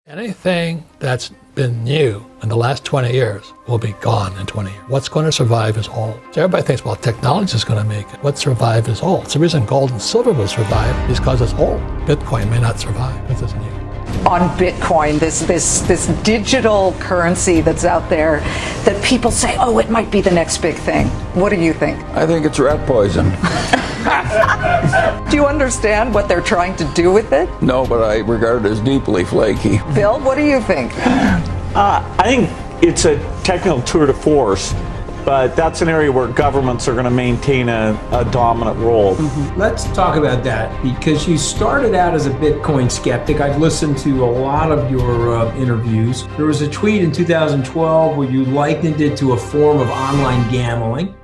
Anything that's been new in the last 20 years will be gone in 20 years. What's going to survive is old. So everybody thinks, well, technology is going to make it. What survive is old. It's the reason gold and silver will survive is because it's old. Bitcoin may not survive because it's new. On Bitcoin, this digital currency that's out there that people say, oh, it might be the next big thing. What do you think? I think it's rat poison. Do you understand what they're trying to do with it? No, but I regard it as deeply flaky. Bill, what do you think? I think it's a technical tour de force, but that's an area where governments are going to maintain a dominant role. Let's talk about that, because you started out as a Bitcoin skeptic. I've listened to a lot of your interviews. There was a tweet in 2012 where you likened it to a form of online gambling.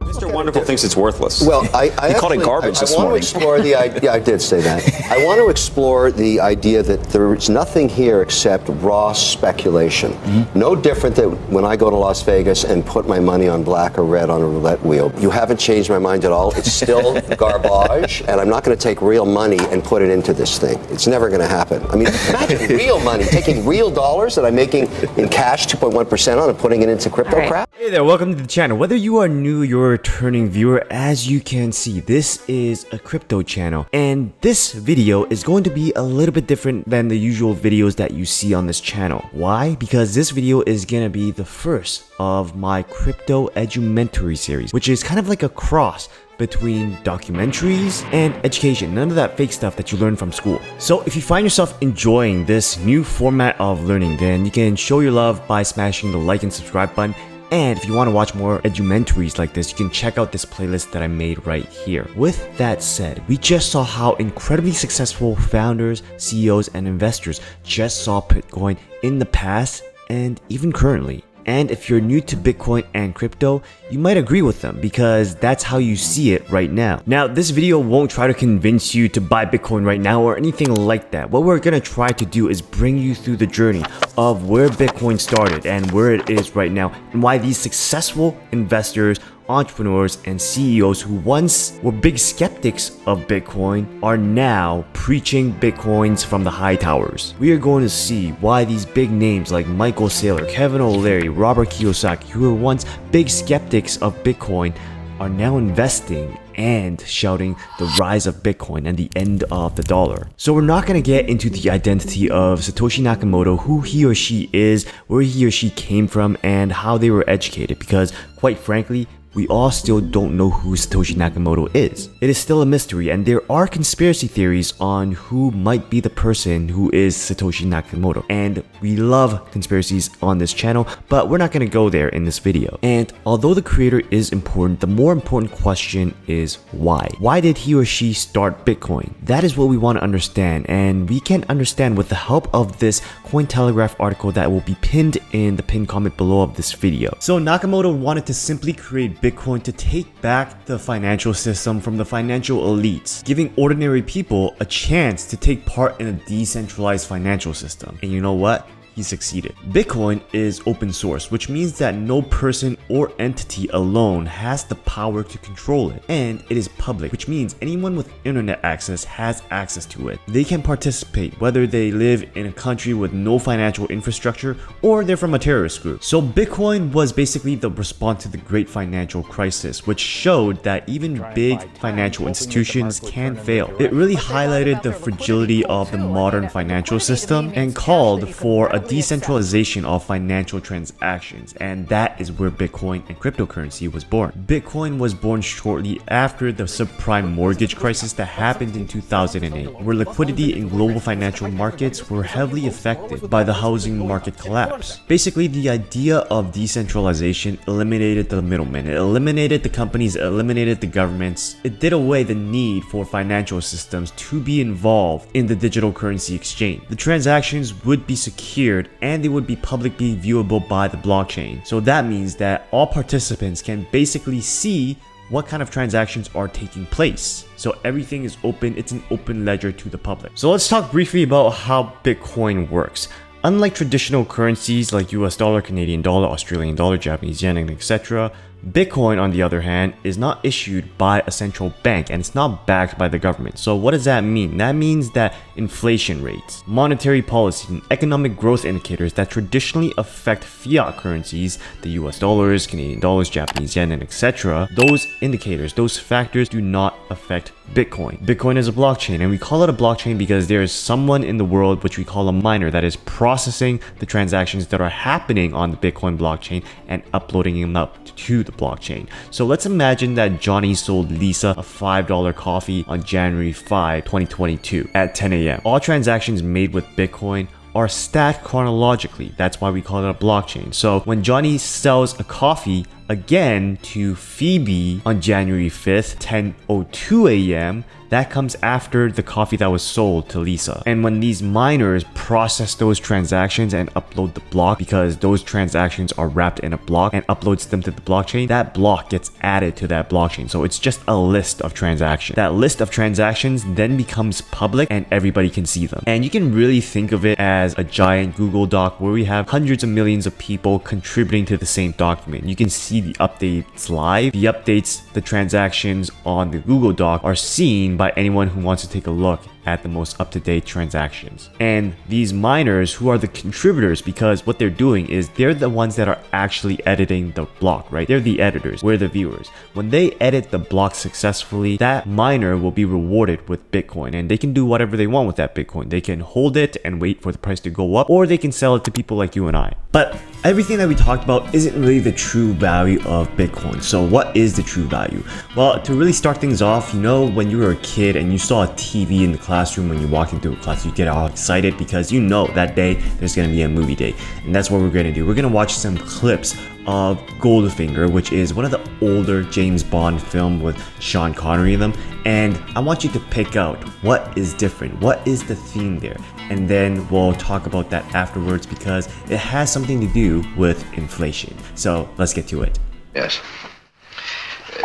Mr. Wonderful thinks it's worthless. Well, I called it garbage this morning. I want to explore the idea. Yeah, I did say that. I want to explore the idea that there's nothing here except raw speculation. No different than when I go to Las Vegas and put my money on black or red on a roulette wheel. You haven't changed my mind at all. It's still garbage, and I'm not going to take real money and put it into this thing. It's never going to happen. I mean, imagine real money, taking real dollars that I'm making in cash 2.1% on and putting it into crypto crap. Hey there, welcome to the channel. Whether you are new, you're a returning viewer, as you can see, this is a crypto channel, and this video is going to be a little bit different than the usual videos that you see on this channel. Why? Because this video is gonna be the first of my crypto edumentary series, which is kind of like a cross between documentaries and education. None of that fake stuff that you learn from school. So if you find yourself enjoying this new format of learning, then you can show your love by smashing the like and subscribe button. And if you want to watch more edumentaries like this, you can check out this playlist that I made right here. With that said, we just saw how incredibly successful founders, CEOs, and investors just saw Bitcoin in the past and even currently. And if you're new to Bitcoin and crypto, you might agree with them because that's how you see it right now. Now, this video won't try to convince you to buy Bitcoin right now or anything like that. What we're gonna try to do is bring you through the journey of where Bitcoin started and where it is right now, and why these successful investors, entrepreneurs, and CEOs who once were big skeptics of Bitcoin are now preaching Bitcoins from the high towers. We are going to see why these big names like Michael Saylor, Kevin O'Leary, Robert Kiyosaki, who were once big skeptics of Bitcoin, are now investing and shouting the rise of Bitcoin and the end of the dollar. So we're not going to get into the identity of Satoshi Nakamoto, who he or she is, where he or she came from, and how they were educated, because quite frankly, we all still don't know who Satoshi Nakamoto is. It is still a mystery, and there are conspiracy theories on who might be the person who is Satoshi Nakamoto. And we love conspiracies on this channel, but we're not going to go there in this video. And although the creator is important, the more important question is why? Why did he or she start Bitcoin? That is what we want to understand, and we can understand with the help of this Cointelegraph article that will be pinned in the pinned comment below of this video. So Nakamoto wanted to simply create Bitcoin to take back the financial system from the financial elites, giving ordinary people a chance to take part in a decentralized financial system. And you know what? He succeeded. Bitcoin is open source, which means that no person or entity alone has the power to control it. And it is public, which means anyone with internet access has access to it. They can participate whether they live in a country with no financial infrastructure or they're from a terrorist group. So Bitcoin was basically the response to the great financial crisis, which showed that even big financial institutions can fail. It really highlighted the fragility of the modern financial system and called for a decentralization of financial transactions, and that is where Bitcoin and cryptocurrency was born. Bitcoin was born shortly after the subprime mortgage crisis that happened in 2008, where liquidity in global financial markets were heavily affected by the housing market collapse. Basically, the idea of decentralization eliminated the middlemen, it eliminated the companies, it eliminated the governments, it did away the need for financial systems to be involved in the digital currency exchange. The transactions would be secured and they would be publicly viewable by the blockchain. So that means that all participants can basically see what kind of transactions are taking place. So everything is open, it's an open ledger to the public. So let's talk briefly about how Bitcoin works. Unlike traditional currencies like US dollar, Canadian dollar, Australian dollar, Japanese yen, and etc., Bitcoin, on the other hand, is not issued by a central bank and it's not backed by the government. So what does that mean? That means that inflation rates, monetary policy, and economic growth indicators that traditionally affect fiat currencies, the US dollars, Canadian dollars, Japanese yen, and etc., those indicators, those factors do not affect Bitcoin. Bitcoin is a blockchain, and we call it a blockchain because there is someone in the world which we call a miner that is processing the transactions that are happening on the Bitcoin blockchain and uploading them up to the blockchain. So let's imagine that Johnny sold Lisa a $5 coffee on January 5, 2022 at 10 a.m. All transactions made with Bitcoin are stacked chronologically. That's why we call it a blockchain. So when Johnny sells a coffee again to Phoebe on January 5th, 10:02 a.m., that comes after the coffee that was sold to Lisa. And when these miners process those transactions and upload the block, because those transactions are wrapped in a block and uploads them to the blockchain, that block gets added to that blockchain. So it's just a list of transactions. That list of transactions then becomes public and everybody can see them. And you can really think of it as a giant Google Doc where we have hundreds of millions of people contributing to the same document. You can see the updates live. The updates, the transactions on the Google Doc are seen by anyone who wants to take a look at the most up-to-date transactions. And these miners who are the contributors, because what they're doing is they're the ones that are actually editing the block, right? They're the editors, we're the viewers. When they edit the block successfully, that miner will be rewarded with Bitcoin, and they can do whatever they want with that Bitcoin. They can hold it and wait for the price to go up, or they can sell it to people like you and I. But everything that we talked about isn't really the true value of Bitcoin. So what is the true value? Well, to really start things off, you know, when you were a kid and you saw a TV in the classroom, when you walk into a class, you get all excited because you know that day there's going to be a movie day. And that's what we're going to do. We're going to watch some clips of Goldfinger, which is one of the older James Bond film with Sean Connery in them. And I want you to pick out what is different, what is the theme there. And then we'll talk about that afterwards because it has something to do with inflation. So let's get to it. Yes.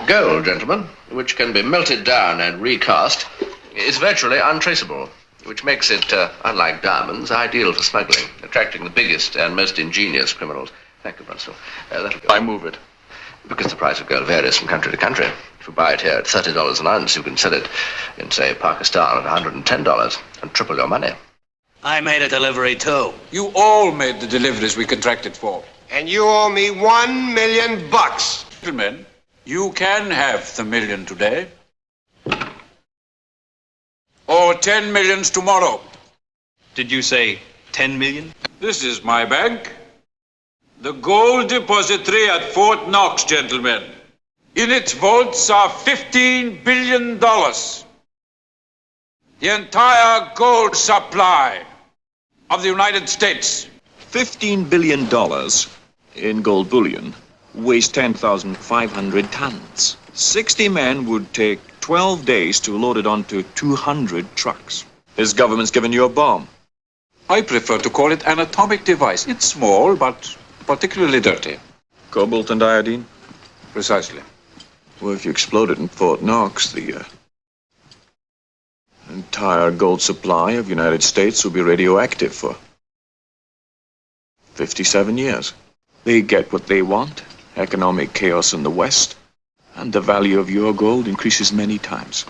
Gold, gentlemen, which can be melted down and recast, is virtually untraceable, which makes it, unlike diamonds, ideal for smuggling, attracting the biggest and most ingenious criminals. Thank you, Brunstall. I move it. Because the price of gold varies from country to country. If you buy it here at $30 an ounce, you can sell it in, say, Pakistan at $110 and triple your money. I made a delivery, too. You all made the deliveries we contracted for. And you owe me $1 million. Gentlemen, you can have the million today. Or 10 millions tomorrow. Did you say 10 million? This is my bank. The gold depository at Fort Knox, gentlemen. In its vaults are $15 billion. The entire gold supply of the United States. $15 billion in gold bullion weighs 10,500 tons. 60 men would take 12 days to load it onto 200 trucks. This government's given you a bomb. I prefer to call it an atomic device. It's small, but particularly dirty. Cobalt and iodine? Precisely. Well, if you explode it in Fort Knox, the entire gold supply of the United States will be radioactive for 57 years. They get what they want, economic chaos in the West, and the value of your gold increases many times.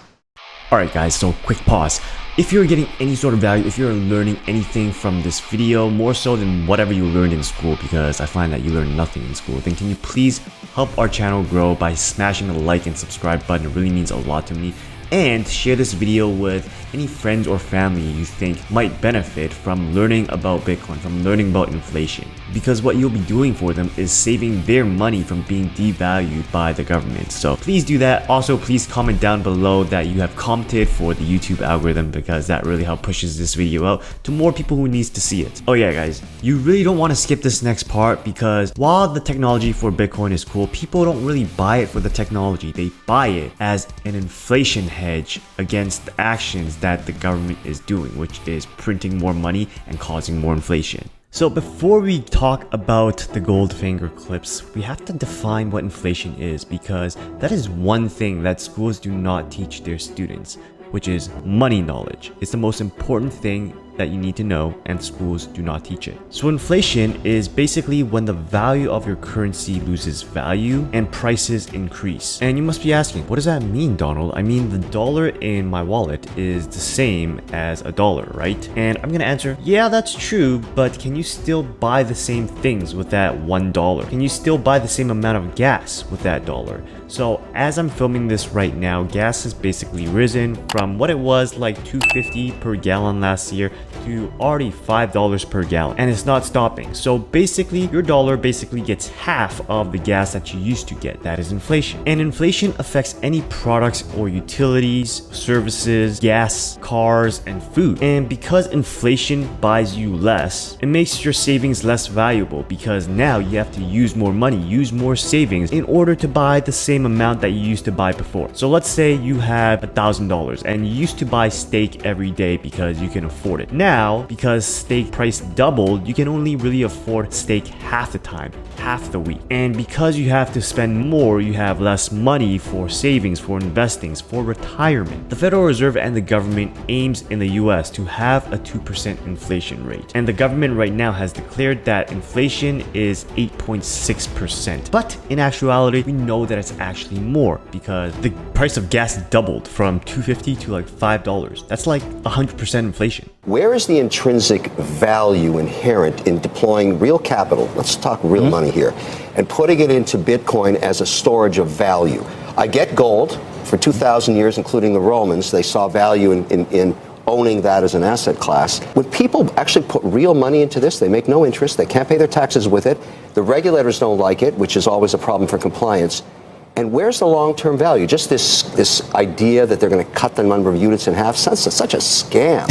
Alright guys, so quick pause. If you're getting any sort of value, if you're learning anything from this video, more so than whatever you learned in school, because I find that you learn nothing in school, then can you please help our channel grow by smashing the like and subscribe button? It really means a lot to me. And share this video with any friends or family you think might benefit from learning about Bitcoin, from learning about inflation. Because what you'll be doing for them is saving their money from being devalued by the government. So please do that. Also, please comment down below that you have commented for the YouTube algorithm, because that really helps pushes this video out to more people who needs to see it. Oh yeah guys, you really don't want to skip this next part, because while the technology for Bitcoin is cool, people don't really buy it for the technology. They buy it as an inflation hedge against the actions that the government is doing, which is printing more money and causing more inflation. So before we talk about the Goldfinger clips, we have to define what inflation is, because that is one thing that schools do not teach their students, which is money knowledge. It's the most important thing that you need to know, and schools do not teach it. So inflation is basically when the value of your currency loses value and prices increase. And you must be asking, what does that mean, Donald? I mean, the dollar in my wallet is the same as a dollar, right? And I'm gonna answer, yeah, that's true, but can you still buy the same things with that $1? Can you still buy the same amount of gas with that dollar? So as I'm filming this right now, gas has basically risen from what it was like $2.50 per gallon last year to already $5 per gallon, and it's not stopping. So basically, your dollar basically gets half of the gas that you used to get. That is inflation. And inflation affects any products or utilities, services, gas, cars, and food. And because inflation buys you less, it makes your savings less valuable because now you have to use more money, use more savings in order to buy the same amount that you used to buy before. So let's say you have $1,000 and you used to buy steak every day because you can afford it. Now, because steak price doubled, you can only really afford steak half the time, half the week. And because you have to spend more, you have less money for savings, for investings, for retirement. The Federal Reserve and the government aims in the US to have a 2% inflation rate. And the government right now has declared that inflation is 8.6%. But in actuality, we know that it's actually more because the price of gas doubled from $2.50 to like $5. That's like 100% inflation. Where is the intrinsic value inherent in deploying real capital, let's talk real money here, and putting it into Bitcoin as a storage of value? I get gold. For 2,000 years, including the Romans, they saw value in owning that as an asset class. When people actually put real money into this, they make no interest, they can't pay their taxes with it, the regulators don't like it, which is always a problem for compliance. And where's the long-term value? Just this idea that they're going to cut the number of units in half, that's such a scam.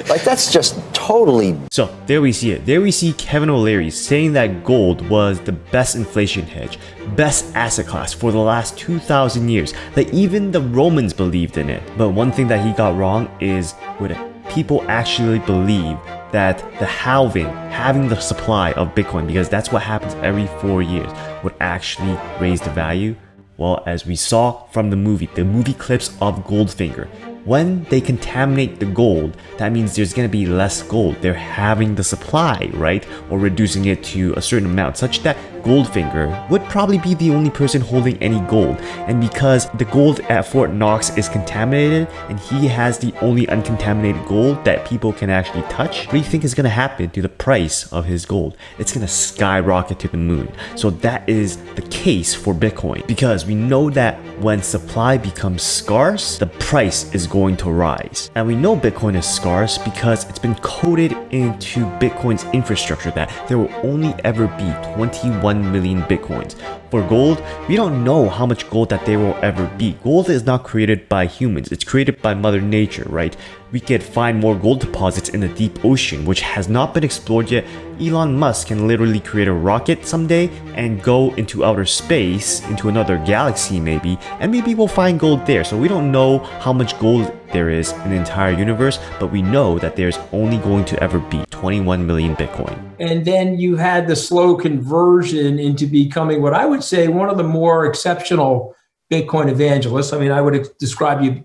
Like, that's just totally... So there we see it. There we see Kevin O'Leary saying that gold was the best inflation hedge, best asset class for the last 2,000 years, that even the Romans believed in it. But one thing that he got wrong is would people actually believe that the halving, having the supply of Bitcoin, because that's what happens every 4 years, would actually raise the value? Well, as we saw from the movie clips of Goldfinger, when they contaminate the gold, that means there's going to be less gold. They're having the supply, right? Or reducing it to a certain amount, such that Goldfinger would probably be the only person holding any gold. And because the gold at Fort Knox is contaminated and he has the only uncontaminated gold that people can actually touch, what do you think is going to happen to the price of his gold? It's going to skyrocket to the moon. So that is the case for Bitcoin, because we know that when supply becomes scarce, the price is going to rise. And we know Bitcoin is scarce because it's been coded into Bitcoin's infrastructure that there will only ever be 21 million Bitcoins. For gold, we don't know how much gold that there will ever be. Gold is not created by humans, it's created by Mother Nature, right? We could find more gold deposits in the deep ocean, which has not been explored yet. Elon Musk can literally create a rocket someday and go into outer space, into another galaxy maybe, and maybe we'll find gold there. So we don't know how much gold there is in the entire universe, but we know that there's only going to ever be 21 million Bitcoin. And then you had the slow conversion into becoming what I would say one of the more exceptional Bitcoin evangelists. I mean, I would describe you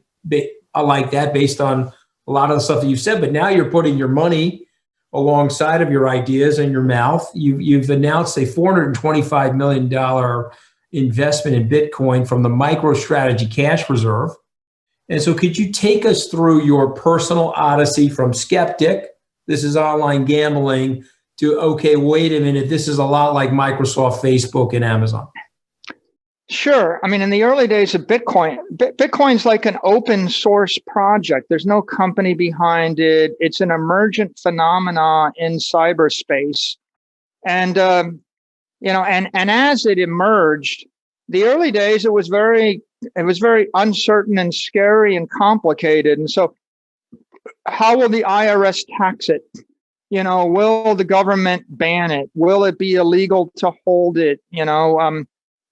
like that based on a lot of the stuff that you've said, but now you're putting your money alongside of your ideas in your mouth. You've announced a $425 million investment in Bitcoin from the MicroStrategy cash reserve. And so could you take us through your personal odyssey from skeptic, this is online gambling, to, okay, wait a minute, this is a lot like Microsoft, Facebook, and Amazon? Sure. I mean, in the early days of Bitcoin, Bitcoin's like an open source project. There's no company behind it. It's an emergent phenomena in cyberspace. And, and as it emerged, the early days, it was very uncertain and scary and complicated. And so how will the IRS tax it? Will the government ban it? Will it be illegal to hold it?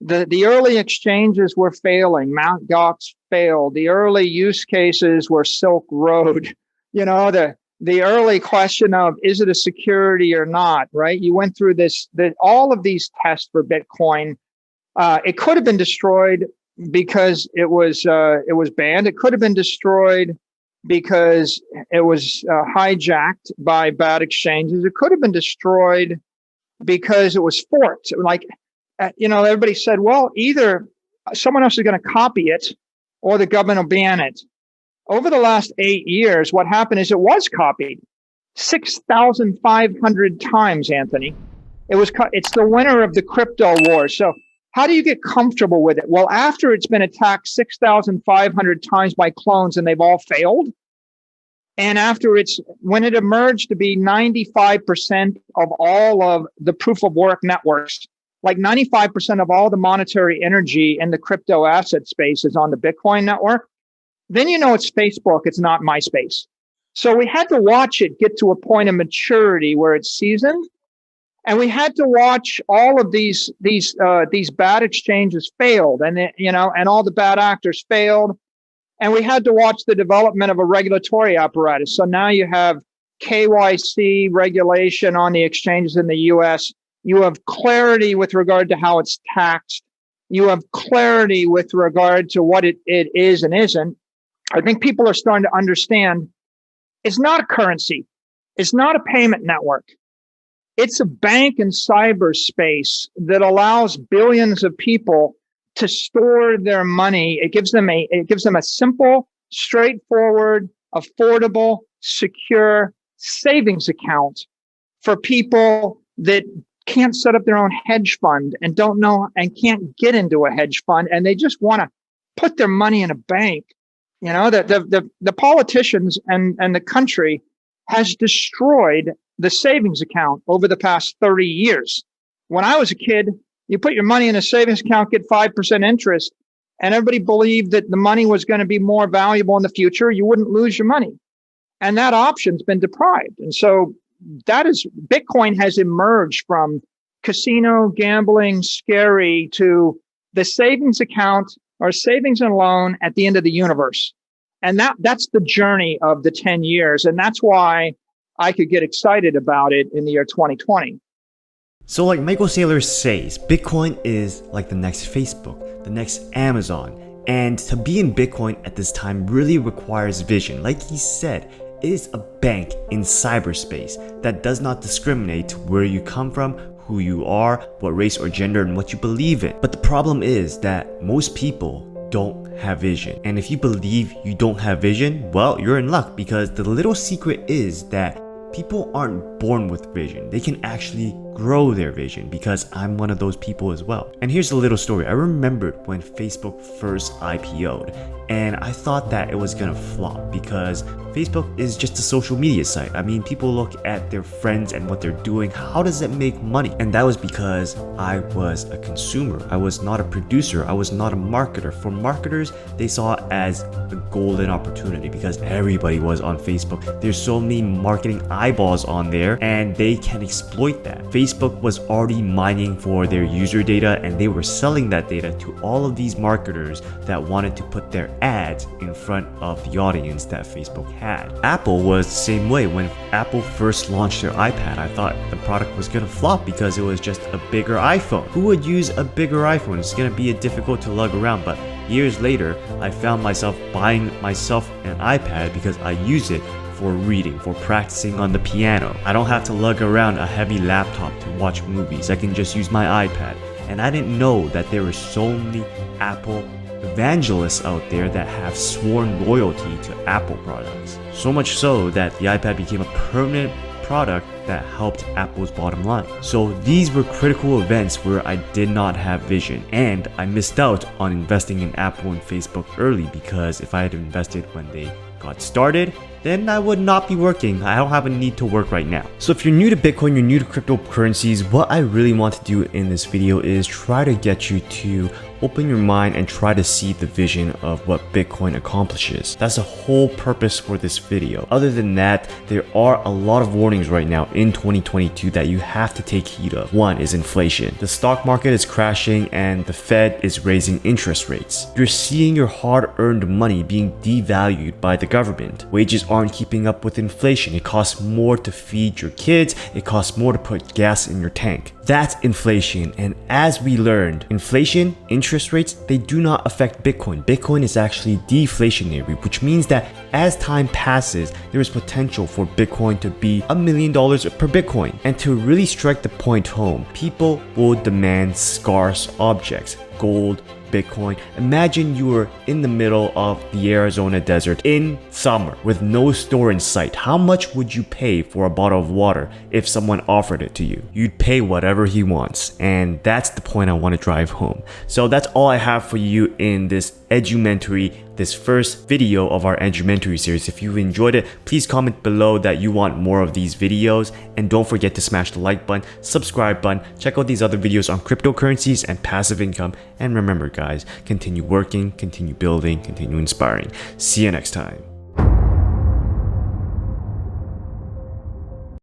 The early exchanges were failing. Mt. Gox failed. The early use cases were Silk Road. The early question of, is it a security or not, right? You went through all of these tests for Bitcoin. It could have been destroyed because it was banned. It could have been destroyed because it was hijacked by bad exchanges. It could have been destroyed because it was forked. Like, everybody said, well, either someone else is going to copy it or the government will ban it. Over the last 8 years, what happened is it was copied 6,500 times, Anthony. It's the winner of the crypto war. So how do you get comfortable with it? Well, after it's been attacked 6,500 times by clones and they've all failed, and when it emerged to be 95% of all of the proof of work networks, like 95% of all the monetary energy in the crypto asset space is on the Bitcoin network, then it's Facebook, it's not MySpace. So we had to watch it get to a point of maturity where it's seasoned. And we had to watch all of these bad exchanges failed, and all the bad actors failed. And we had to watch the development of a regulatory apparatus. So now you have KYC regulation on the exchanges in the US. You have clarity with regard to how it's taxed. You have clarity with regard to what it is and isn't. I think people are starting to understand it's not a currency. It's not a payment network. It's a bank in cyberspace that allows billions of people to store their money. It gives them a simple, straightforward, affordable, secure savings account for people that can't set up their own hedge fund and don't know and can't get into a hedge fund, and they just want to put their money in a bank. The politicians and the country has destroyed the savings account over the past 30 years. When I was a kid, you put your money in a savings account, get 5% interest, and everybody believed that the money was going to be more valuable in the future. You wouldn't lose your money. And that option's been deprived. And so Bitcoin has emerged from casino, gambling, scary, to the savings account or savings and loan at the end of the universe. And that's the journey of the 10 years. And that's why I could get excited about it in the year 2020. So like Michael Saylor says, Bitcoin is like the next Facebook, the next Amazon. And to be in Bitcoin at this time really requires vision. Like he said, it is a bank in cyberspace that does not discriminate where you come from, who you are, what race or gender, and what you believe in. But the problem is that most people don't have vision. And if you believe you don't have vision, well, you're in luck, because the little secret is that people aren't born with vision. They can actually grow their vision, because I'm one of those people as well. And here's a little story. I remembered when Facebook first IPO'd, and I thought that it was gonna flop because Facebook is just a social media site. I mean, people look at their friends and what they're doing. How does it make money? And that was because I was a consumer. I was not a producer. I was not a marketer. For marketers, they saw it as a golden opportunity because everybody was on Facebook. There's so many marketing eyeballs on there, and they can exploit that. Facebook was already mining for their user data, and they were selling that data to all of these marketers that wanted to put their ads in front of the audience that Facebook had. Apple was the same way. When Apple first launched their iPad, I thought the product was gonna flop because it was just a bigger iPhone. Who would use a bigger iPhone? It's gonna be difficult to lug around. But years later, I found myself buying myself an iPad because I use it for reading, for practicing on the piano. I don't have to lug around a heavy laptop to watch movies. I can just use my iPad. And I didn't know that there were so many Apple evangelists out there that have sworn loyalty to Apple products. So much so that the iPad became a permanent product that helped Apple's bottom line. So these were critical events where I did not have vision, and I missed out on investing in Apple and Facebook early, because if I had invested when they got started, then I would not be working. I don't have a need to work right now. So if you're new to Bitcoin, you're new to cryptocurrencies, what I really want to do in this video is try to get you to open your mind and try to see the vision of what Bitcoin accomplishes. That's the whole purpose for this video. Other than that, there are a lot of warnings right now in 2022 that you have to take heed of. One is inflation. The stock market is crashing and the Fed is raising interest rates. You're seeing your hard-earned money being devalued by the government. Wages aren't keeping up with inflation. It costs more to feed your kids. It costs more to put gas in your tank. That's inflation. And as we learned, inflation, interest interest rates, they do not affect Bitcoin. Bitcoin is actually deflationary, which means that as time passes, there is potential for Bitcoin to be $1 million per Bitcoin. And to really strike the point home, people will demand scarce objects, gold, Bitcoin. Imagine you were in the middle of the Arizona desert in summer with no store in sight. How much would you pay for a bottle of water if someone offered it to you? You'd pay whatever he wants, and that's the point I want to drive home. So that's all I have for you in this edumentary, this first video of our edumentary series. If you enjoyed it, please comment below that you want more of these videos, and don't forget to smash the like button, subscribe button, check out these other videos on cryptocurrencies and passive income, and remember guys, continue working, continue building, continue inspiring. See you next time.